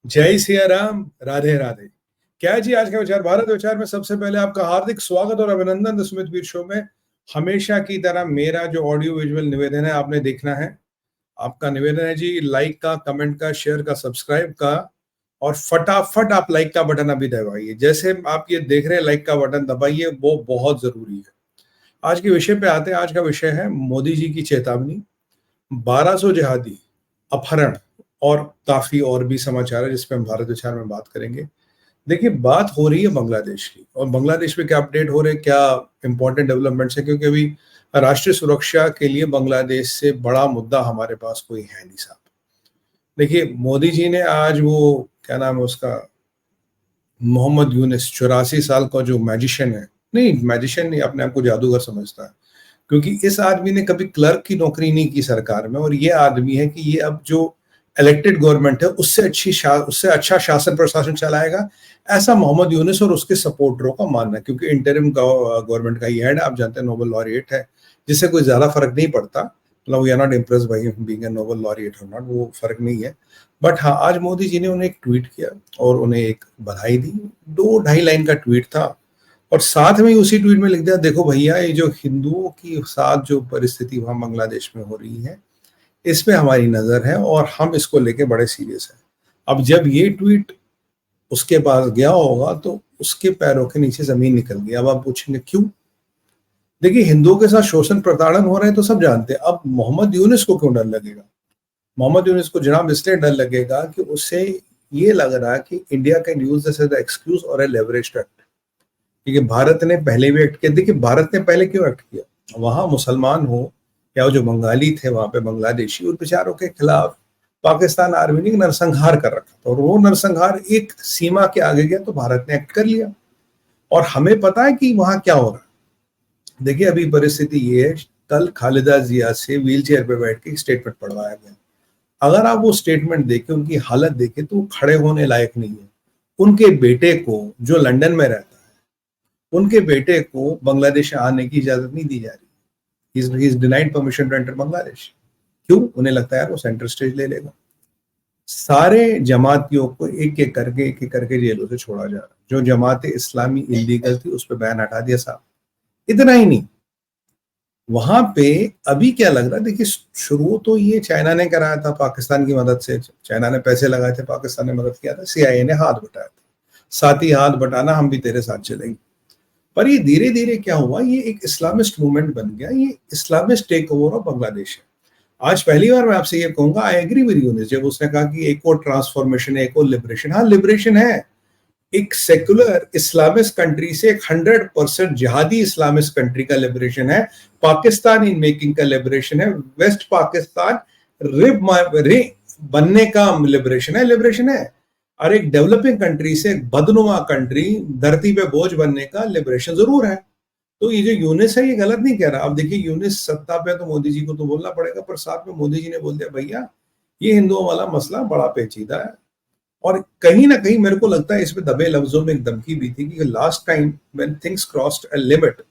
जय सिया राम, राधे राधे। क्या जी, आज का विचार भारत विचार में सबसे पहले आपका हार्दिक स्वागत और अभिनंदन। द सुमित वीर शो में हमेशा की तरह मेरा जो ऑडियो विजुअल निवेदन है आपने देखना है। आपका निवेदन है जी, लाइक का, कमेंट का, शेयर का, सब्सक्राइब का, और फटाफट आप लाइक का बटन अभी दबाइए। जैसे आप ये देख रहे हैं, लाइक का बटन दबाइए, वो बहुत जरूरी है। आज के विषय पे आते हैं। आज का विषय है मोदी जी की चेतावनी, 1200 जिहादी अपहरण और काफी और भी समाचार है जिसपे हम भारत विचार में बात करेंगे। देखिए, बात हो रही है बांग्लादेश की, और बांग्लादेश में क्या अपडेट हो रहे हैं, क्या इंपॉर्टेंट डेवलपमेंट्स है, क्योंकि अभी राष्ट्रीय सुरक्षा के लिए बांग्लादेश से बड़ा मुद्दा हमारे पास कोई है नहीं साहब। देखिए, मोदी जी ने आज वो क्या नाम है उसका, मोहम्मद यूनिस, 84 साल का जो मैजिशियन है, नहीं मैजिशियन नहीं, अपने आप को जादूगर समझता है, क्योंकि इस आदमी ने कभी क्लर्क की नौकरी नहीं की सरकार में, और ये आदमी है कि ये अब जो इलेक्टेड गवर्नमेंट है उससे अच्छा शासन प्रशासन चलाएगा, ऐसा मोहम्मद यूनिस और उसके सपोर्टरों का मानना है। क्योंकि इंटरिम गवर्नमेंट का ये हेड, आप जानते हैं, नोबेल लॉरिएट है, जिससे कोई ज्यादा फर्क नहीं पड़ता। मतलब we are not impress by being a Nobel laureate और नॉट, वो फर्क नहीं है। बट हाँ, आज मोदी जी ने उन्हें एक ट्वीट किया और उन्हें एक बधाई दी। 2-2.5 लाइन का ट्वीट था, और साथ में ही उसी ट्वीट में लिख दिया, देखो भैया, ये जो हिंदुओं की साथ जो परिस्थिति वहां बांग्लादेश में हो रही है, इस पे हमारी नजर है और हम इसको लेके बड़े सीरियस हैं। अब जब ये ट्वीट उसके पास गया होगा तो उसके पैरों के नीचे जमीन निकल गई। अब आप पूछेंगे क्यों? देखिए, हिंदुओं के साथ शोषण प्रताड़न हो रहे हैं तो सब जानते हैं। अब मोहम्मद यूनिस को क्यों डर लगेगा? मोहम्मद यूनिस को जनाब इसलिए डर लगेगा कि उससे ये लग रहा है कि India can use this as excuse और ए लेवरेज एक्ट। क्योंकि भारत ने पहले भी एक्ट किया। देखिए, भारत ने पहले क्यों एक्ट किया? वहां मुसलमान हो या जो बंगाली थे वहां पे बांग्लादेशी, उन बेचारों के खिलाफ पाकिस्तान आर्मी ने नरसंहार कर रखा था, और वो नरसंहार एक सीमा के आगे गया तो भारत ने एक्ट कर लिया। और हमें पता है कि वहां क्या हो रहा है। देखिए, अभी परिस्थिति ये है, कल खालिदा जिया से व्हील चेयर पे बैठ के स्टेटमेंट पढ़वाया गया। अगर आप वो स्टेटमेंट देखें, उनकी हालत देखें, तो वो खड़े होने लायक नहीं है। उनके बेटे को, जो लंदन में रहता है, उनके बेटे को बांग्लादेश आने की इजाजत नहीं दी जा रही। He is denied permission to enter Bangladesh. क्यों? उन्हें लगता है वो सेंटर स्टेज ले लेगा। सारे जमातियों को एक एक करके जेलों से छोड़ा जा रहा है। जो जमात इस्लामी इलीगल थी उस पर बैन हटा दिया साहब। इतना ही नहीं, वहां पे अभी क्या लग रहा है, देखिए, शुरू तो ये चाइना ने कराया था पाकिस्तान की मदद से। चाइना ने पैसे लगाए थे, पाकिस्तान ने मदद किया था, सीआईए ने हाथ बटाया था। साथ ही हाथ बटाना, हम भी तेरे साथ चलेंगे। पर ये धीरे धीरे क्या हुआ, ये एक इस्लामिस्ट मूवमेंट बन गया। ये Islamist take over of Bangladesh है। आज पहली बार मैं आपसे ये कहूंगा, आई एग्री विद यूनिस, जब उसने कहा कि एक और ट्रांसफॉर्मेशन है, एक और लिबरेशन। हाँ, लिबरेशन है। एक सेकुलर इस्लामिस्ट कंट्री से एक 100% जिहादी इस्लामिस्ट कंट्री का लिबरेशन है। पाकिस्तान इन मेकिंग का लिबरेशन है। वेस्ट पाकिस्तान रे बनने का लिबरेशन है। और एक डेवलपिंग कंट्री से एक बदनुमा कंट्री, धरती पे बोझ बनने का लिबरेशन जरूर है। तो ये जो यूनिस है, ये गलत नहीं कह रहा। अब देखिए, यूनिस सत्ता पे, तो मोदी जी को तो बोलना पड़ेगा, पर साथ में मोदी जी ने बोल दिया, भैया ये हिंदुओं वाला मसला बड़ा पेचीदा है। और कहीं ना कहीं मेरे को लगता है इसमें दबे लफ्जों में एक धमकी भी थी कि last time when things crossed a limit,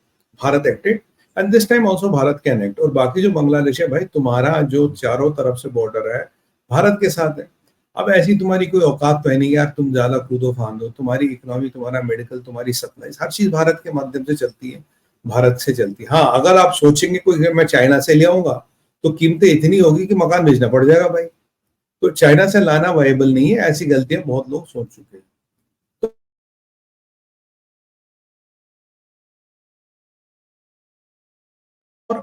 Bharat acted, and this time also Bharat can act. और बाकी जो बांग्लादेश है, भाई तुम्हारा जो चारों तरफ से बॉर्डर है भारत के साथ है। अब ऐसी तुम्हारी कोई औकात तो है नहीं यार, तुम ज्यादा कूदो फांदो। तुम्हारी इकोनॉमी, तुम्हारा मेडिकल, तुम्हारी सप्लाई, हर चीज भारत के माध्यम से चलती है, भारत से चलती है। हाँ, अगर आप सोचेंगे कोई मैं चाइना से ले आऊंगा तो कीमतें इतनी होगी कि मकान बेचना पड़ जाएगा भाई। तो चाइना से लाना वायबल नहीं है। ऐसी गलतियां बहुत लोग सोच चुके हैं। और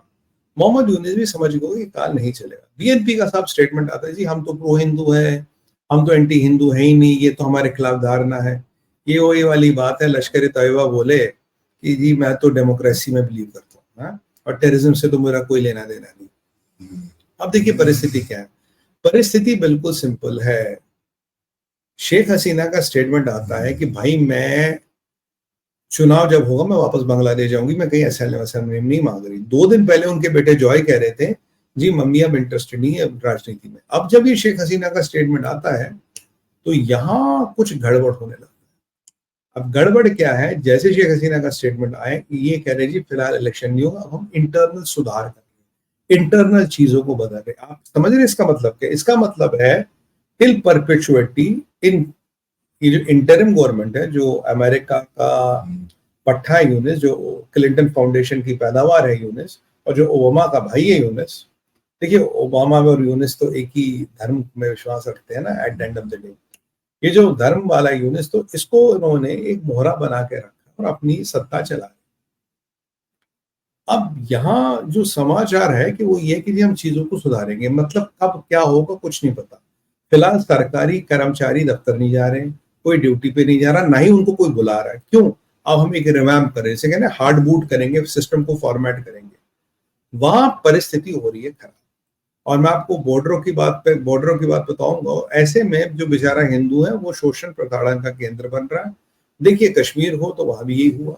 मोहम्मद यूनिस भी समझ गए कि काल नहीं चलेगा। बीएनपी का साहब स्टेटमेंट आता है, जी हम तो प्रो हिंदू है, हम तो एंटी हिंदू है ही नहीं, ये तो हमारे खिलाफ धारणा है। ये वही वाली बात है, लश्कर तैयबा बोले कि जी मैं तो डेमोक्रेसी में बिलीव करता हूँ, हाँ? और टेररिज्म से तो मेरा कोई लेना देना नहीं। अब देखिए परिस्थिति क्या है। परिस्थिति बिल्कुल सिंपल है। शेख हसीना का स्टेटमेंट आता है कि भाई मैं, चुनाव जब होगा मैं वापस बांग्लादेश जाऊंगी, मैं कहीं असलम नहीं मांग रही। 2 दिन पहले उनके बेटे जॉय कह रहे थे, जी मम्मी अब इंटरेस्टेड नहीं है राजनीति में। अब जब ये शेख हसीना का स्टेटमेंट आता है तो यहाँ कुछ गड़बड़ होने लगा। अब गड़बड़ क्या है, जैसे शेख हसीना का स्टेटमेंट आए कि ये कह रहे जी फिलहाल इलेक्शन नहीं होगा, अब हम इंटरनल सुधार करेंगे, इंटरनल चीजों को बदल रहे। आप समझ रहे इसका मतलब क्या? इसका मतलब है टिल परपेचुइटी इन, ये जो इंटरिम गवर्नमेंट है, जो अमेरिका का पट्टा है यूनिस, जो क्लिंटन फाउंडेशन की पैदावार है यूनिस, और जो ओबामा का भाई है यूनिस। देखिए, ओबामा और यूनिस तो एक ही धर्म में विश्वास रखते हैं ना at the end of the day. ये जो धर्म वाला यूनिस, तो इसको इन्होंने एक मोहरा बना के रखा और अपनी सत्ता चला। अब यहाँ जो समाचार है कि वो ये कि हम चीजों को सुधारेंगे, मतलब कब क्या होगा कुछ नहीं पता। फिलहाल सरकारी कर्मचारी दफ्तर नहीं जा रहे हैं, कोई ड्यूटी पे नहीं जा रहा, ना ही उनको कोई बुला रहा है। क्यों? अब हम एक रिवैम्प करें, इसे कहते हैं हार्ड बूट करेंगे, सिस्टम को फॉर्मेट करेंगे। वहां परिस्थिति हो रही है खराब। और मैं आपको बॉर्डरों की बात बताऊंगा। ऐसे में जो बेचारा हिंदू है वो शोषण प्रताड़न का केंद्र बन रहा है। देखिए, कश्मीर हो तो वहां भी यही हुआ।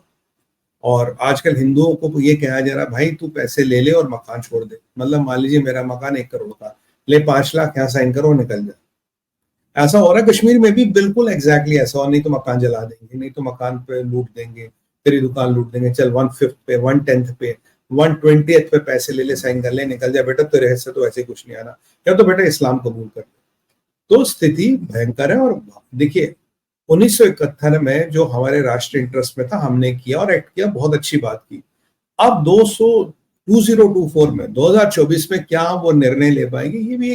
और आजकल हिंदुओं को ये कहा जा रहा, भाई तू पैसे ले ले और मकान छोड़ दे। मतलब मान लीजिए मेरा मकान 1 करोड़ का, ले 5 लाख यहाँ साइन करो, निकल जा। ऐसा हो रहा है कश्मीर में भी, बिल्कुल एग्जैक्टली ऐसा। और नहीं तो मकान जला देंगे, नहीं तो मकान पे लूट देंगे, तेरी दुकान लूट देंगे। चल 1/5 पे, 1/10 पे, 1/20 पे पैसे ले ले, साइन कर ले, निकल जा बेटा, तेरे हिस्से तो ऐसे कुछ नहीं आना, या तो बेटा इस्लाम कबूल कर। तो स्थिति भयंकर है। और देखिए, 1971 में जो हमारे राष्ट्रीय इंटरेस्ट में था, हमने किया और एक्ट किया, बहुत अच्छी बात की। अब 2024 में, 2024 में क्या वो निर्णय ले पाएंगे, ये भी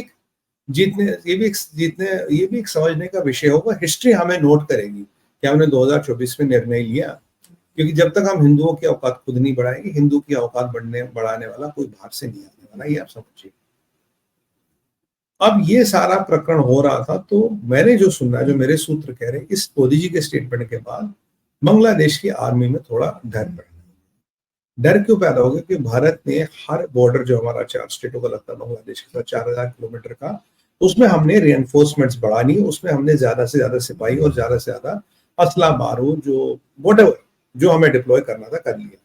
एक समझने का विषय होगा। हिस्ट्री हमें नोट करेगी कि हमने 2024 में निर्णय लिया। क्योंकि जब तक हम हिंदुओं की औकात खुद नहीं बढ़ाएंगे, हिंदू की औकात बढ़ाने वाला कोई बाहर से नहीं आने वाला, ये आप समझिए। अब ये सारा प्रकरण हो रहा था, तो मैंने जो सुना, जो मेरे सूत्र कह रहे हैं, इस मोदी जी के स्टेटमेंट के बाद बांग्लादेश की आर्मी में थोड़ा डर पैदा। डर क्यों पैदा हो गया? कि भारत ने हर बॉर्डर जो हमारा 4 स्टेटों का लगता है बांग्लादेश के साथ, 4000 किलोमीटर का, उसमें हमने रिएनफोर्समेंट्स बढ़ानी, उसमें हमने ज्यादा से ज्यादा सिपाही और ज्यादा से ज्यादा असला बारूद, जो व्हाटएवर जो हमें डिप्लॉय करना था, कर लिया।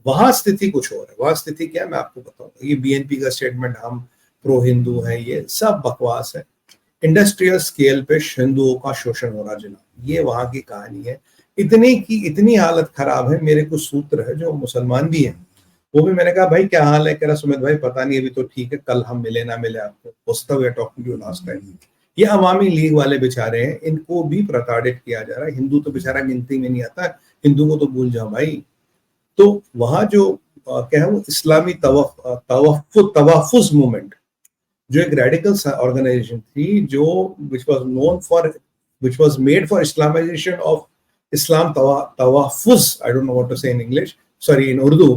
वहां स्थिति कुछ और है। वहां स्थिति क्या है मैं आपको बताऊंगा। ये बीएनपी का स्टेटमेंट, हम प्रो हिंदू है, ये सब बकवास है। इंडस्ट्रियल स्केल पे हिंदुओं का शोषण हो रहा जनाब, ये वहां की कहानी है। इतनी हालत खराब है। मेरे कुछ सूत्र है जो मुसलमान भी हैं, वो भी, मैंने कहा भाई क्या हाल है? कह रहा सुमित भाई पता नहीं, अभी तो ठीक है, कल हम मिले ना मिले आपको, टॉकिंग टू लास्ट टाइम। ये अवामी लीग वाले बेचारे हैं, इनको भी प्रताड़ित किया जा रहा है। हिंदू तो बेचारा गिनती में नहीं आता, हिंदू को तो भूल जाओ भाई। तो वहां जो क्या है वो इस्लामी तवफ़ुज़ मूवमेंट, जो एक रेडिकल ऑर्गेनाइजेशन थी, जो which was made for Islamization of Islam, तवाफ़ुज़, I don't know what to say in English, sorry in Urdu,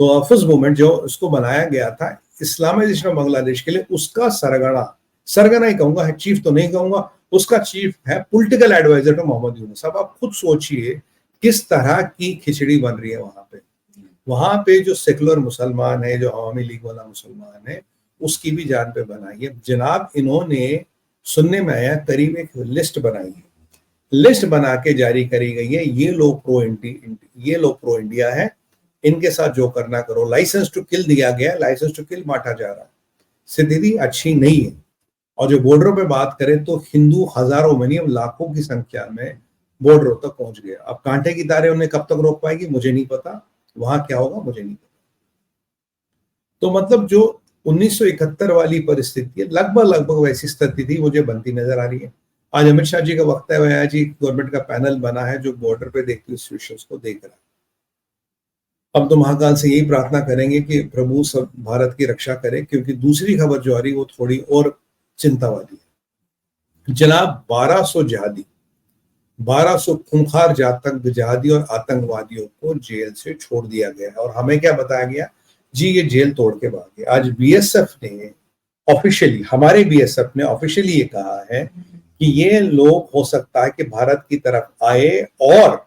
Tahaffuz movement जो उसको बनाया गया था इस्लामाइजेशन ऑफ बांग्लादेश के लिए, उसका सरगना ही कहूंगा, चीफ तो नहीं कहूंगा, उसका चीफ है political adviser to Mohammad Yunus. अब आप खुद सोचिए किस तरह की खिचड़ी बन रही है वहां पे जो सेकुलर मुसलमान है, जो अवामी लीग वाला मुसलमान है, उसकी भी जान पे बनाई है जनाब। इन्होंने, सुनने में आया, करीब एक लिस्ट बनाई है, लिस्ट बना के जारी करी गई है। ये लोग प्रो इंडिया है, इनके साथ जो करना करो। लाइसेंस टू किल दिया गया, लाइसेंस टू किल बांटा जा रहा है। स्थिति अच्छी नहीं है। और जो बॉर्डरों पे बात करें तो हिंदू हजारों में नहीं, लाखों की संख्या में बॉर्डरों तक पहुंच गए। अब कांटे की तारें उन्हें कब तक रोक पाएगी मुझे नहीं पता, वहां क्या होगा मुझे नहीं पता। तो मतलब जो 1971 वाली परिस्थिति है, लगभग वैसी स्थिति थी, मुझे बनती नजर आ रही है। आज अमित शाह जी का वक्तव्य है, जी गवर्नमेंट का पैनल बना है जो बॉर्डर पे देखते हुए सिचुएशंस को देख रहा है। अब तो महाकाल से यही प्रार्थना करेंगे कि प्रभु सब भारत की रक्षा करे, क्योंकि दूसरी खबर जो आ रही है वो थोड़ी और चिंता वाली है जनाब। 1200 खूंखार जातक जिहादी और आतंकवादियों को जेल से छोड़ दिया गया है। और हमें क्या बताया गया जी, ये जेल तोड़ के भागे। आज बीएसएफ ने ऑफिशियली, हमारे बीएसएफ ने ऑफिशियली ये कहा है कि ये लोग हो सकता है कि भारत की तरफ आए और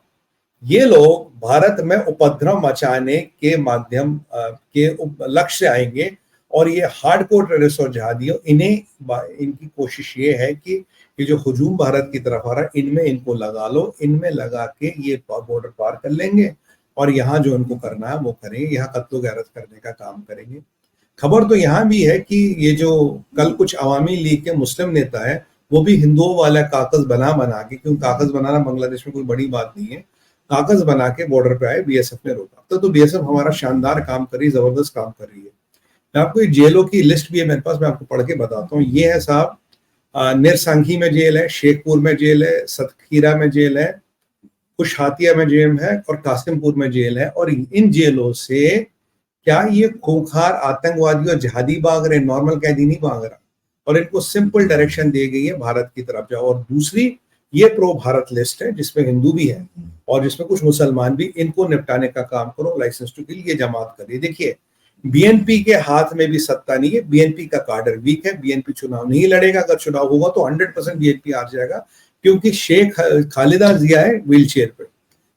ये लोग भारत में उपद्रव मचाने के माध्यम के लक्ष्य से आएंगे। और ये हार्डकोर टेररिस्ट और जिहादी, इनकी कोशिश ये है कि ये जो हुजूम भारत की तरफ आ रहा है, इनमें इनको लगा लो, इनमें लगा के ये बॉर्डर पार कर लेंगे और यहाँ जो इनको करना है वो करेंगे, यहाँ कत्लो गैरत करने का काम करेंगे। खबर तो यहाँ भी है कि ये जो कल कुछ अवामी लीग के मुस्लिम नेता है, वो भी हिंदुओं वाला कागज बना के, क्योंकि कागज बनाना बांग्लादेश में कोई बड़ी बात नहीं है, कागज बना के बॉर्डर पे आए, बीएसएफ ने रोका। तो बीएसएफ हमारा शानदार काम कर रही है, जबरदस्त काम कर रही है। मैं आपको जेलों की लिस्ट भी है मेरे पास, मैं आपको पढ़ के बताता हूँ। ये है साहब निरसांगी में जेल है, शेखपुर में जेल है, सतखीरा में जेल है, कुशहातिया में जेल है और कासिमपुर में जेल है। और इन जेलों से क्या ये खूंखार आतंकवादी और जिहादी भाग रहे, नॉर्मल कैदी नहीं भाग रहा। और इनको सिंपल डायरेक्शन दी गई है भारत की तरफ जाओ। और दूसरी ये प्रो भारत लिस्ट है जिसमें हिंदू भी है और जिसमें कुछ मुसलमान भी, इनको निपटाने का काम करो, लाइसेंस टू किल ये जमात करिए। देखिए बीएनपी के हाथ में भी सत्ता नहीं है, बीएनपी का कार्डर वीक है, बीएनपी चुनाव नहीं लड़ेगा। अगर चुनाव होगा तो 100% बीएनपी हार जाएगा, क्योंकि शेख खालिदा जिया है व्हील चेयर पे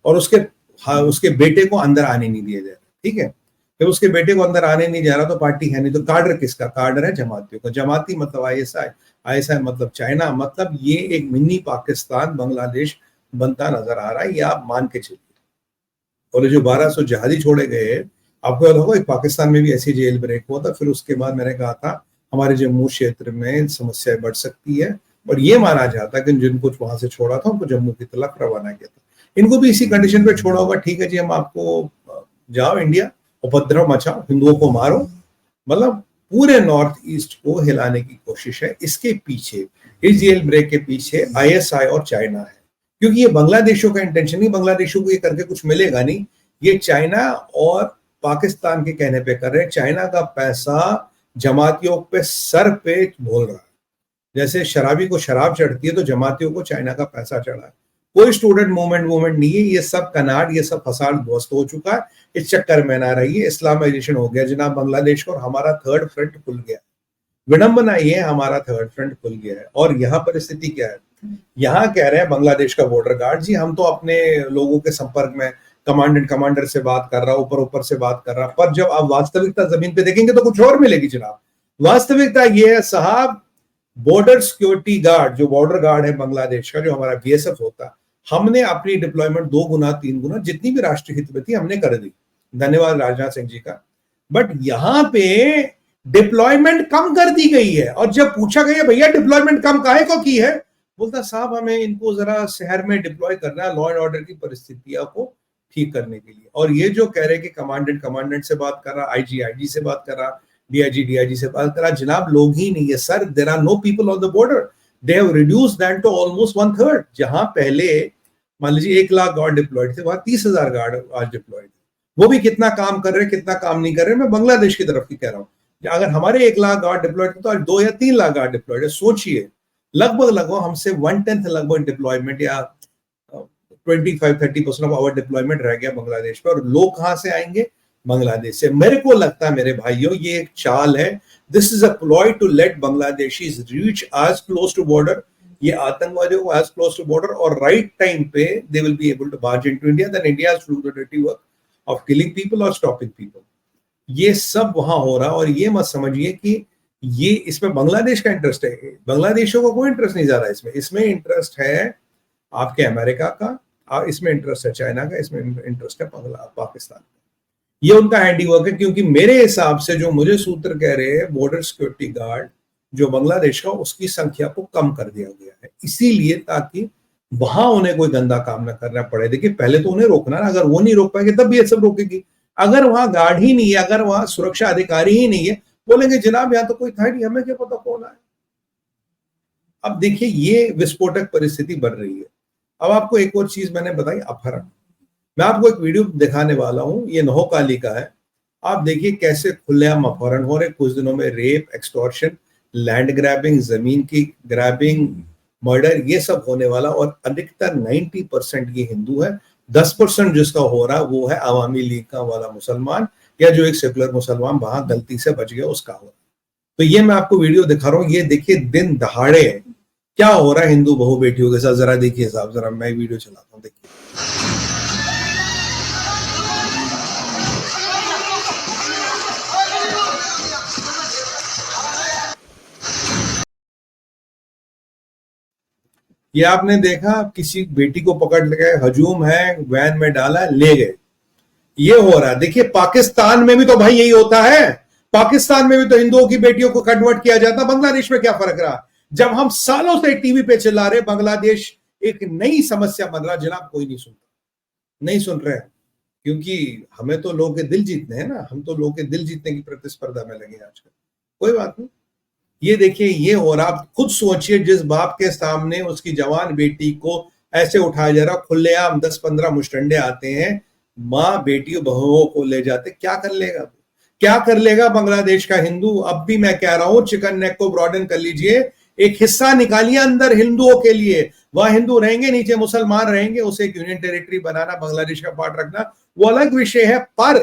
और उसके बेटे को अंदर आने नहीं दिया जा रहा। ठीक है, जब उसके बेटे को अंदर आने नहीं जा रहा तो पार्टी है नहीं, तो कार्डर किसका? कार्डर है जमातियों का। जमाती मतलब आईएसआई, आईएसआई मतलब चाइना, मतलब ये एक मिनी पाकिस्तान बांग्लादेश बनता नजर आ रहा है, ये आप मान के चलिए। और जो 1200 जहादी छोड़े गए, आपको याद होगा पाकिस्तान में भी ऐसी जेल ब्रेक हुआ था। फिर उसके बाद मैंने कहा था हमारे जम्मू क्षेत्र में समस्याएं बढ़ सकती है, और ये माना जाता है कि जिनको वहां से छोड़ा था उनको जम्मू की तरफ रवाना किया था। इनको भी इसी कंडीशन पे छोड़ा होगा, ठीक है जी हम आपको जाओ इंडिया, उपद्रव मचाओ, हिंदुओं को मारो, मतलब पूरे नॉर्थ ईस्ट को हिलाने की कोशिश है। इसके पीछे, इस जेल ब्रेक के पीछे आईएसआई और चाइना है, क्योंकि ये बांग्लादेशों का इंटेंशन नहीं, बांग्लादेशों को ये करके कुछ मिलेगा नहीं, ये चाइना और पाकिस्तान के कहने पे कर रहे हैं। चाइना का पैसा जमातियों पे सर पे बोल रहा है, जैसे शराबी को शराब चढ़ती है तो जमातियों को चाइना का पैसा चढ़ा है। कोई स्टूडेंट मूवमेंट नहीं है, ये सब कनाड, ये सब फसाद ध्वस्त हो चुका है। इस चक्कर में ना रहिए, इस्लामाइजेशन हो गया जनाब बांग्लादेश को, और हमारा थर्ड फ्रंट खुल गया। विडंबना ये हमारा थर्ड फ्रंट खुल गया है। और यहाँ परिस्थिति क्या है, यहाँ कह रहे हैं बांग्लादेश का बॉर्डर गार्ड जी हम तो अपने लोगों के संपर्क में, कमांडर से बात कर रहा, ऊपर से बात कर रहा, पर जब आप वास्तविकता जमीन पे देखेंगे तो कुछ और मिलेगी जनाब। वास्तविकता ये है साहब, बॉर्डर सिक्योरिटी गार्ड, जो बॉर्डर गार्ड है बांग्लादेश का, जो हमारा बीएसएफ होता है, हमने अपनी डिप्लॉयमेंट 2 गुना 3 गुना जितनी भी राष्ट्रीय हित में थी हमने कर दी, धन्यवाद राजनाथ सिंह जी का। बट यहां पे डिप्लॉयमेंट कम कर दी गई है, और जब पूछा गया भैया डिप्लॉयमेंट कम काहे को की है, बोलता साहब हमें इनको जरा शहर में डिप्लॉय करना है, लॉ एंड ऑर्डर की परिस्थितियों को ठीक करने के लिए। और ये जो कह रहे कि कमांडेंट से बात कर रहा, आईजी से बात कर रहा, डीआईजी से बात कर रहा, जनाब लोग ही नहीं है sir, there are no people on the border, they have reduced that to almost 1/3। जहां पहले मान लीजिए 1 लाख गार्ड डिप्लॉयड थे, वहां 30,000 गार्ड आज डिप्लॉयड। वो भी कितना काम कर रहे हैं कितना काम नहीं कर रहे, मैं बांग्लादेश की तरफ की कह रहा हूँ। अगर हमारे 1 लाख गार्ड डिप्लॉयड थे तो आज 2 या 3 लाख गार्ड डिप्लॉयड है। सोचिए लगभग हमसे 1/10 लगभग डिप्लॉयमेंट या 25-30% ऑफ आवर डिप्लॉयमेंट रह गया बांग्लादेश पे। और लोग कहां से आएंगे? बांग्लादेश से। मेरे को लगता है मेरे भाइयों ये एक चाल है, this is a ploy to let Bangladeshis reach as close to border, ये आतंकवादियों को एज क्लोज टू बॉर्डर, और राइट टाइम पे they will be able to barge into India, then India has to do the dirty work of killing people और stopping people. ये सब वहां हो रहा, और ये मत समझिए कि ये इसमें बांग्लादेश का इंटरेस्ट है, बांग्लादेशियों को कोई इंटरेस्ट नहीं जा रहा है इसमें। इसमें इंटरेस्ट है आपके अमेरिका का, इसमें इंटरेस्ट है चाइना का, इसमें इंटरेस्ट है पाकिस्तान का। ये उनका हैंडीवर्क है, क्योंकि मेरे हिसाब से जो मुझे सूत्र कह रहे हैं, बॉर्डर सिक्योरिटी गार्ड जो बांग्लादेश का, उसकी संख्या को कम कर दिया गया है, इसीलिए ताकि वहां उन्हें कोई गंदा काम ना करना पड़े। देखिए पहले तो उन्हें रोकना ना, अगर वो नहीं रोक पाएंगे तब भी ये सब रोकेगी। अगर वहां गार्ड ही नहीं है, अगर वहां सुरक्षा अधिकारी ही नहीं है, बोलेंगे जनाब यहाँ तो कोई था नहीं, हमें क्या पता कौन आया। अब देखिए ये विस्फोटक परिस्थिति बढ़ रही है। अब आपको एक और चीज मैंने बताई, अपहरण। मैं आपको एक वीडियो दिखाने वाला हूं, ये नोहकाली का है। आप देखिए कैसे खुलेआम अपहरण हो रहे, कुछ दिनों में रेप, एक्सटॉर्शन, लैंड ग्रैबिंग, जमीन की ग्रैबिंग, मर्डर, ये सब होने वाला। और अधिकतर 90% ये हिंदू है, 10% जिसका हो रहा वो है अवामी लीग का वाला मुसलमान, या जो एक सेकुलर मुसलमान वहां गलती से बच गया उसका हो रहा। तो ये मैं आपको वीडियो दिखा रहा हूँ, ये देखिए दिन दहाड़े क्या हो रहा है हिंदू बहू बेटियों के साथ। जरा देखिए साहब, जरा मैं वीडियो चलाता हूँ, देखिए। ये आपने देखा, किसी बेटी को पकड़ गए, हजूम है, वैन में डाला, ले गए, ये हो रहा है। देखिए पाकिस्तान में भी तो भाई यही होता है, पाकिस्तान में भी तो हिंदुओं की बेटियों को कन्वर्ट किया जाता। बांग्लादेश में क्या फर्क रहा? जब हम सालों से टीवी पे चिल्ला रहे बांग्लादेश एक नई समस्या बन रहा, जनाब कोई नहीं सुनता, नहीं सुन रहे, क्योंकि हमें तो लोगों के दिल जीतने हैं ना, हम तो लोगों के दिल जीतने की प्रतिस्पर्धा में लगे आजकल। कोई बात नहीं, ये देखिए ये हो रहा। आप खुद सोचिए, जिस बाप के सामने उसकी जवान बेटी को ऐसे उठाया जा रहा, खुलेआम 10-15 मुस्टंडे आते हैं, माँ बेटियों बहुओं को ले जाते, क्या कर लेगा? क्या कर लेगा बांग्लादेश का हिंदू? अब भी मैं कह रहा हूं, चिकन नेक को ब्रॉडन कर लीजिए, एक हिस्सा निकालिए अंदर हिंदुओं के लिए, वहां हिंदू रहेंगे, नीचे मुसलमान रहेंगे, उसे एक यूनियन टेरिटरी बनाना, बांग्लादेश का पार्ट रखना, वो अलग विषय है। पर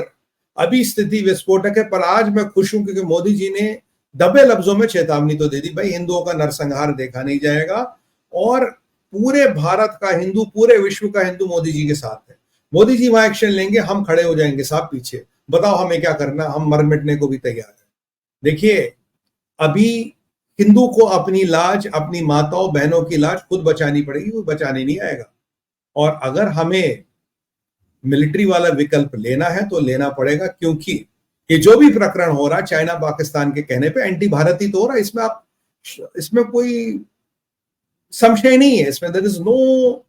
अभी स्थिति विस्फोटक है। पर आज मैं खुश हूं क्योंकि मोदी जी ने दबे लफ्जों में चेतावनी तो दे दी, भाई हिंदुओं का नरसंहार देखा नहीं जाएगा, और पूरे भारत का हिंदू, पूरे विश्व का हिंदू मोदी जी के साथ है। मोदी जी वहां एक्शन लेंगे, हम खड़े हो जाएंगे साहब पीछे, बताओ हमें क्या करना, हम मर मिटने को भी तैयार है। देखिए अभी हिंदू को अपनी लाज, अपनी माताओं बहनों की लाज खुद बचानी पड़ेगी, वो बचाने नहीं आएगा। और अगर हमें मिलिट्री वाला विकल्प लेना है तो लेना पड़ेगा, क्योंकि ये जो भी प्रकरण हो रहा है चाइना पाकिस्तान के कहने पे एंटी भारती तो हो रहा है, इसमें कोई संशय नहीं है, इसमें there is no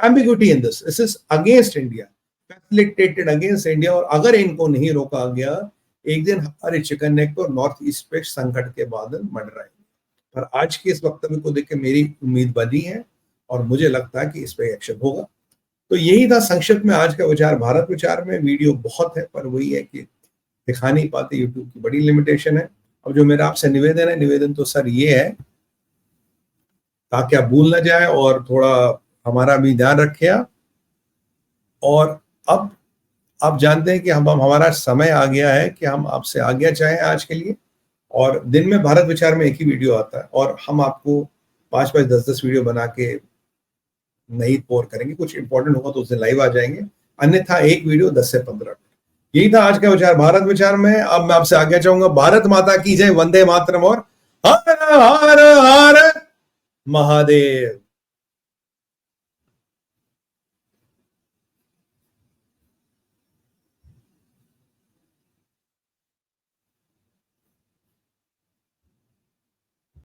ambiguity in this is against India, facilitated against India. और अगर इनको नहीं रोका गया, एक दिन हमारे चिकन नेक पर नॉर्थ ईस्ट पे संकट के बादल मंडराएंगे। पर आज के इस वक्तव्य को देख के मेरी उम्मीद बनी है और मुझे लगता है कि इस पे एक्शन होगा। तो यही था संक्षिप्त में आज का विचार भारत विचार में। वीडियो बहुत है, पर वही है कि दिखा नहीं पाते, यूट्यूब की बड़ी लिमिटेशन है। अब जो मेरा आपसे निवेदन है, निवेदन तो सर ये है, ताकि आप भूल ना जाए और थोड़ा हमारा भी ध्यान रखें। और अब आप जानते हैं कि हम हमारा समय आ गया है कि हम आपसे आज्ञा चाहें आज के लिए। और दिन में भारत विचार में एक ही वीडियो आता है, और हम आपको 5-5, 10-10 वीडियो बना के नहीं पोर करेंगे। कुछ इंपॉर्टेंट होगा तो उस दिन लाइव आ जाएंगे, अन्यथा एक वीडियो 10 से 15 मिनट। यही था आज का विचार भारत विचार में। अब मैं आपसे आज्ञा चाहूंगा। भारत माता की जय, वंदे मातरम और हर हर हर महादेव।